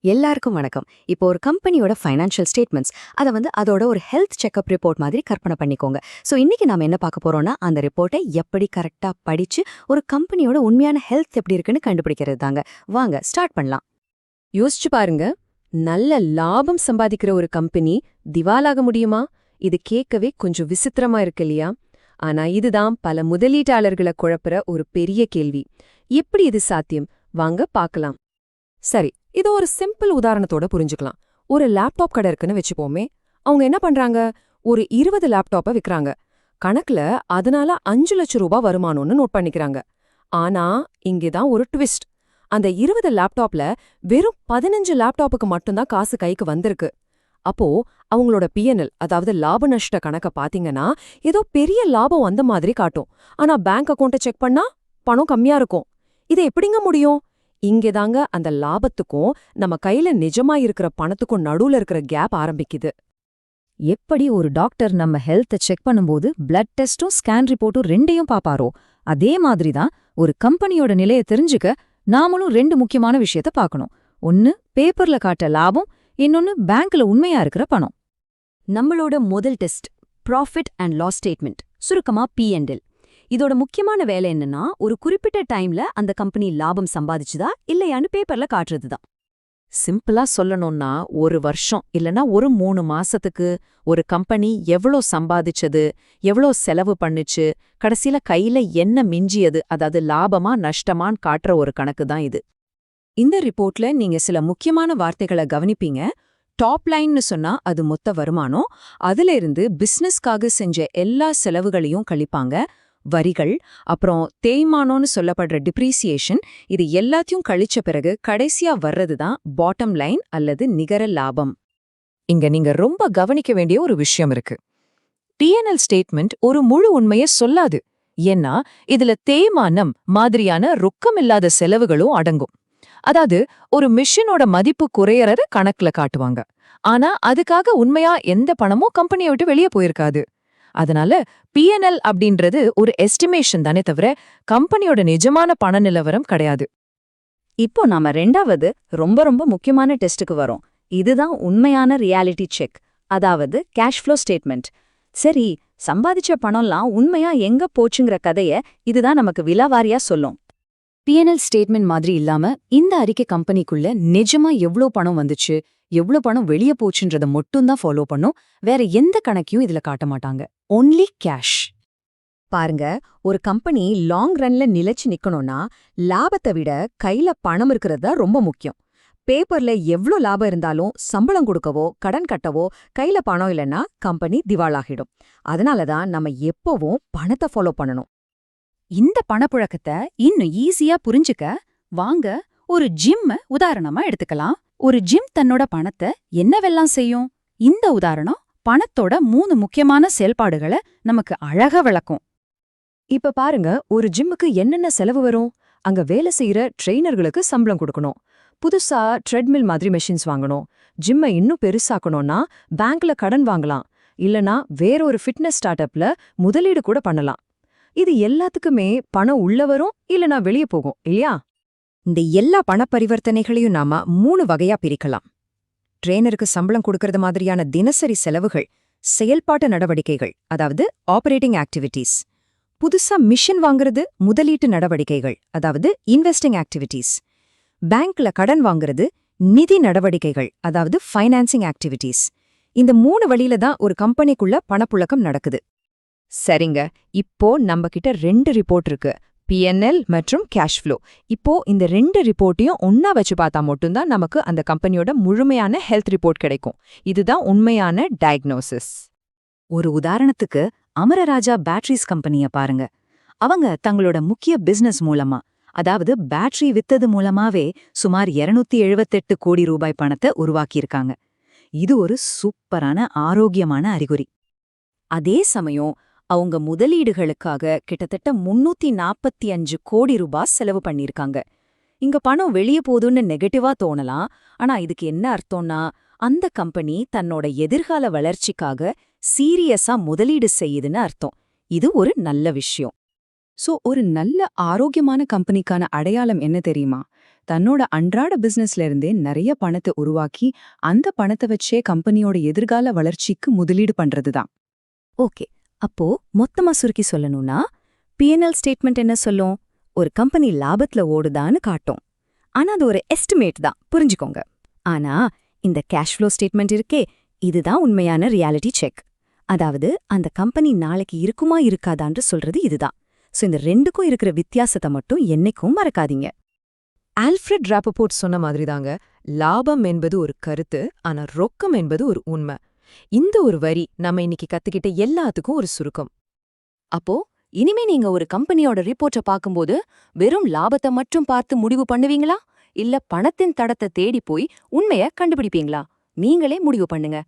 எல்லாருக்கும் வணக்கம். இப்போ ஒரு கம்பெனியோட ஃபைனான்ஷியல் ஸ்டேட்மெண்ட்ஸ் அதோட ஒரு ஹெல்த் செக்அப் ரிப்போர்ட் மாதிரி கற்பனை பண்ணிக்கோங்க. ஸோ இன்னைக்கு நாம என்ன பார்க்க போறோம்னா, அந்த ரிப்போர்ட்டை எப்படி கரெக்டா படிச்சு ஒரு கம்பெனியோட உண்மையான ஹெல்த் எப்படி இருக்குன்னு கண்டுபிடிக்கிறது தாங்க. வாங்க ஸ்டார்ட் பண்ணலாம். யோசிச்சு பாருங்க, நல்ல லாபம் சம்பாதிக்கிற ஒரு கம்பெனி திவாலாக முடியுமா? இது கேட்கவே கொஞ்சம் விசித்திரமா இருக்கு இல்லையா? ஆனா இதுதான் பல முதலீட்டாளர்களை குழப்புற ஒரு பெரிய கேள்வி. எப்படி இது சாத்தியம்? வாங்க பார்க்கலாம். சரி, இது ஒரு சிம்பிள் உதாரணத்தோட புரிஞ்சுக்கலாம். ஒரு லேப்டாப் கடை இருக்குன்னு வச்சுப்போமே. அவங்க என்ன பண்றாங்க? ஒரு 20 லேப்டாப்பை விற்கிறாங்க. கணக்குல அதனால 5 லட்சம் ரூபாய் வருமானம்னு நோட் பண்ணிக்கிறாங்க. ஆனா இங்கேதான் ஒரு ட்விஸ்ட். அந்த 20 லேப்டாப்ல வெறும் 15 லேப்டாப்புக்கு மட்டும்தான் காசு கைக்கு வந்திருக்கு. அப்போ அவங்களோட பிஎன்எல், அதாவது லாப நஷ்ட கணக்க பாத்தீங்கன்னா ஏதோ பெரிய லாபம் வந்த மாதிரி காட்டும். ஆனா பேங்க் அக்கௌண்ட்டை செக் பண்ணா பணம் கம்மியா இருக்கும். இது எப்படிங்க முடியும்? இங்கேதாங்க அந்த லாபத்துக்கும் நம்ம கையில நிஜமா இருக்கிற பணத்துக்கும் நடுவுல இருக்கிற கேப் ஆரம்பிக்குது. எப்படி ஒரு டாக்டர் நம்ம ஹெல்த்தை செக் பண்ணும்போது பிளட் டெஸ்டும் ஸ்கேன் ரிப்போர்ட்டும் ரெண்டையும் பாப்பாரோ, அதே மாதிரி தான் ஒரு கம்பெனியோட நிலையை தெரிஞ்சுக்க நாமளும் 2 முக்கியமான விஷயத்த பார்க்கணும். ஒன்னு பேப்பர்ல காட்ட லாபம், இன்னொன்னு பேங்க்ல உண்மையா இருக்கிற பணம். நம்மளோட முதல் test profit and loss statement, சுருக்கமா P&L. இதோட முக்கியமான வேலை என்னன்னா, ஒரு குறிப்பிட்ட டைம்ல அந்த கம்பெனி லாபம் சம்பாதிச்சுதா இல்லையான்னு பேப்பர்ல காட்டுறதுதான். சிம்பிளா சொல்லணும்னா, ஒரு வருஷம் இல்லனா ஒரு 3 மாசத்துக்கு ஒரு கம்பெனி எவ்வளோ சம்பாதிச்சது, எவ்வளோ செலவு பண்ணுச்சு, கடைசியில கையில என்ன மிஞ்சியது, அதாவது லாபமா நஷ்டமான்னு காட்டுற ஒரு கணக்கு தான் இது. இந்த ரிப்போர்ட்ல நீங்க சில முக்கியமான வார்த்தைகளை கவனிப்பீங்க. டாப் லைன்னு சொன்னா அது மொத்த வருமானம். அதுல இருந்து பிசினஸ்க்காக செஞ்ச எல்லா செலவுகளையும் கழிப்பாங்க. வரிகள், அப்புறம் தேய்மானம்னு சொல்லப்படுற டிப்ரீசியேஷன், இது எல்லாத்தையும் கழிச்ச பிறகு கடைசியா வர்றதுதான் பாட்டம் லைன் அல்லது நிகர லாபம். இங்க நீங்க ரொம்ப கவனிக்க வேண்டிய ஒரு விஷயம் இருக்கு. P&L ஸ்டேட்மெண்ட் ஒரு முழு உண்மையை சொல்லாது. ஏன்னா இதுல தேய்மானம் மாதிரியான ரொக்கமில்லாத செலவுகளும் அடங்கும். அதாவது ஒரு மிஷினோட மதிப்பு குறையறத கணக்குல காட்டுவாங்க. ஆனா அதுக்காக உண்மையா எந்த பணமும் கம்பெனியை விட்டு வெளியே போயிருக்காது. அதனால P&L அப்படின்றது ஒரு எஸ்டிமேஷன் தானே தவிர கம்பெனியோட நிஜமான பண நிலவரம் கிடையாது. இப்போ நாம 2வது ரொம்ப முக்கியமான டெஸ்ட்டுக்கு வரோம். இதுதான் உண்மையான ரியாலிட்டி செக், அதாவது கேஷ் ஃப்ளோ ஸ்டேட்மெண்ட். சரி, சம்பாதிச்ச பணம்லாம் உண்மையா எங்க போச்சுங்கிற கதைய இதுதான் நமக்கு விலாவாரியா சொல்லும். P&L ஸ்டேட்மெண்ட் மாதிரி இல்லாம இந்த அறிக்கை கம்பெனிக்குள்ள நிஜமா எவ்ளோ பணம் வந்துச்சு, எவ்ளோ பணம் வெளியே போச்சுன்றத மட்டும்தான் ஃபாலோ பண்ணும். வேற எந்த கணக்கையும் இதுல காட்ட மாட்டாங்க. Only cash. பாருங்க, ஒரு கம்பெனி லாங் ரன்ல நிலைச்சு நிக்கணும்னா லாபத்தை விட கையில பணம் இருக்கிறது தான் ரொம்ப முக்கியம். பேப்பர்ல எவ்ளோ லாபம் இருந்தாலும் சம்பளம் கொடுக்கவோ கடன் கட்டவோ கையில பணம் இல்லைன்னா கம்பெனி திவாலாகிடும். அதனாலதான் நம்ம எப்பவும் பணத்தை ஃபாலோ பண்ணணும். இந்த பணப்புழக்கத்தை இன்னும் ஈஸியா புரிஞ்சுக்க வாங்க ஒரு ஜிம் உதாரணமா எடுத்துக்கலாம். ஒரு ஜிம் தன்னோட பணத்தை என்னவெல்லாம் செய்யும்? இந்த உதாரணம் பணத்தோட 3 முக்கியமான செயல்பாடுகளை நமக்கு அழகா விளக்கும். இப்ப பாருங்க, ஒரு ஜிம்முக்கு என்னென்ன செலவு வரும்? அங்க வேலை செய்யற ட்ரெய்னர்களுக்கு சம்பளம் கொடுக்கணும், புதுசா ட்ரெட்மில் மாதிரி மெஷின்ஸ் வாங்கணும், ஜிம்மை இன்னும் பெருசாக்கணும்னா பேங்க்ல கடன் வாங்கலாம், இல்லனா வேற ஒரு ஃபிட்னஸ் ஸ்டார்ட் அப்ல முதலீடு கூட பண்ணலாம். இது எல்லாத்துக்குமே பணம் உள்ள வரும் இல்லனா வெளியே போகும் இல்லையா? இந்த எல்லா பண பரிவர்த்தனைகளையும் நாம 3 வகையா பிரிக்கலாம். ட்ரெயினருக்கு சம்பளம் கொடுக்கறது மாதிரியான தினசரி செலவுகள், செயல்பாட்டு நடவடிக்கைகள், அதாவது ஆபரேட்டிங் ஆக்டிவிட்டீஸ். புதுசா மிஷின் வாங்குறது முதலீட்டு நடவடிக்கைகள், அதாவது இன்வெஸ்டிங் ஆக்டிவிட்டீஸ். பேங்க்ல கடன் வாங்குறது நிதி நடவடிக்கைகள், அதாவது ஃபைனான்சிங் ஆக்டிவிட்டீஸ். இந்த 3 வழியில தான் ஒரு கம்பெனிக்குள்ள பணப்புழக்கம் நடக்குது. சரிங்க, இப்போ நம்ம கிட்ட 2 ரிப்போர்ட் இருக்கு, P&L மற்றும் கேஷ் ஃப்ளோ. இப்போ இந்த 2 ரிப்போர்ட்டையும் ஒன்னா வச்சு பார்த்தா மட்டும்தான் நமக்கு அந்த கம்பெனியோட முழுமையான ஹெல்த் ரிப்போர்ட் கிடைக்கும். இதுதான் உண்மையான டயக்னோசிஸ். ஒரு உதாரணத்துக்கு அமரராஜா பேட்டரிஸ் கம்பெனிய பாருங்க. அவங்க தங்களோட முக்கிய பிசினஸ் மூலமா, அதாவது பேட்டரி வித்தது மூலமாவே சுமார் 278 கோடி ரூபாய் பணத்தை உருவாக்கியிருக்காங்க. இது ஒரு சூப்பரான ஆரோக்கியமான அறிகுறி. அதே சமயம் அவங்க முதலீடுகளுக்காக கிட்டத்தட்ட 345 கோடி ரூபாய் செலவு பண்ணிருக்காங்க. இங்க பணம் வெளியே போதுன்னு நெகட்டிவா தோணலாம். ஆனா இதுக்கு என்ன அர்த்தம்னா, அந்த கம்பெனி தன்னோட எதிர்கால வளர்ச்சிக்காக சீரியஸா முதலீடு செய்யுதுன்னு அர்த்தம். இது ஒரு நல்ல விஷயம். சோ ஒரு நல்ல ஆரோக்கியமான கம்பெனிக்கான அடையாளம் என்ன தெரியுமா? தன்னோட அன்றாட பிசினஸ்ல இருந்தே நிறைய பணத்தை உருவாக்கி அந்த பணத்தை வச்சே கம்பெனியோட எதிர்கால வளர்ச்சிக்கு முதலீடு பண்றதுதான். ஓகே, அப்போ மொத்தமா சுருக்கி சொல்லணும்னா P&L ஸ்டேட்மெண்ட் என்ன சொல்லும்? ஒரு கம்பெனி லாபத்துல ஓடுதான்னு காட்டும். ஆனா அது ஒரு எஸ்டிமேட் தான், புரிஞ்சுக்கோங்க. ஆனா இந்த கேஷ் ஃப்ளோ ஸ்டேட்மெண்ட் இருக்கே, இதுதான் உண்மையான ரியாலிட்டி செக். அதாவது அந்த கம்பெனி நாளைக்கு இருக்குமா இருக்காதான்னு சொல்றது இதுதான். சோ இந்த ரெண்டுக்கும் இருக்கிற வித்தியாசத்தை மட்டும் என்னைக்கும் மறக்காதீங்க. ஆல்ஃபிரட் ராப்பபோர்ட் சொன்ன மாதிரிதாங்க, லாபம் என்பது ஒரு கருத்து, ஆனா ரொக்கம் என்பது ஒரு உண்மை. இந்த ஒரு வரி நம்ம இன்னைக்கு கத்துக்கிட்ட எல்லாத்துக்கும் ஒரு சுருக்கம். அப்போ இனிமே நீங்க ஒரு கம்பெனியோட ரிப்போர்ட்டை பார்க்கும்போது வெறும் லாபத்தை மட்டும் பார்த்து முடிவு பண்ணுவீங்களா? இல்ல பணத்தின் தடத்தை தேடி போய் உண்மைய கண்டுபிடிப்பீங்களா? நீங்களே முடிவு பண்ணுங்க.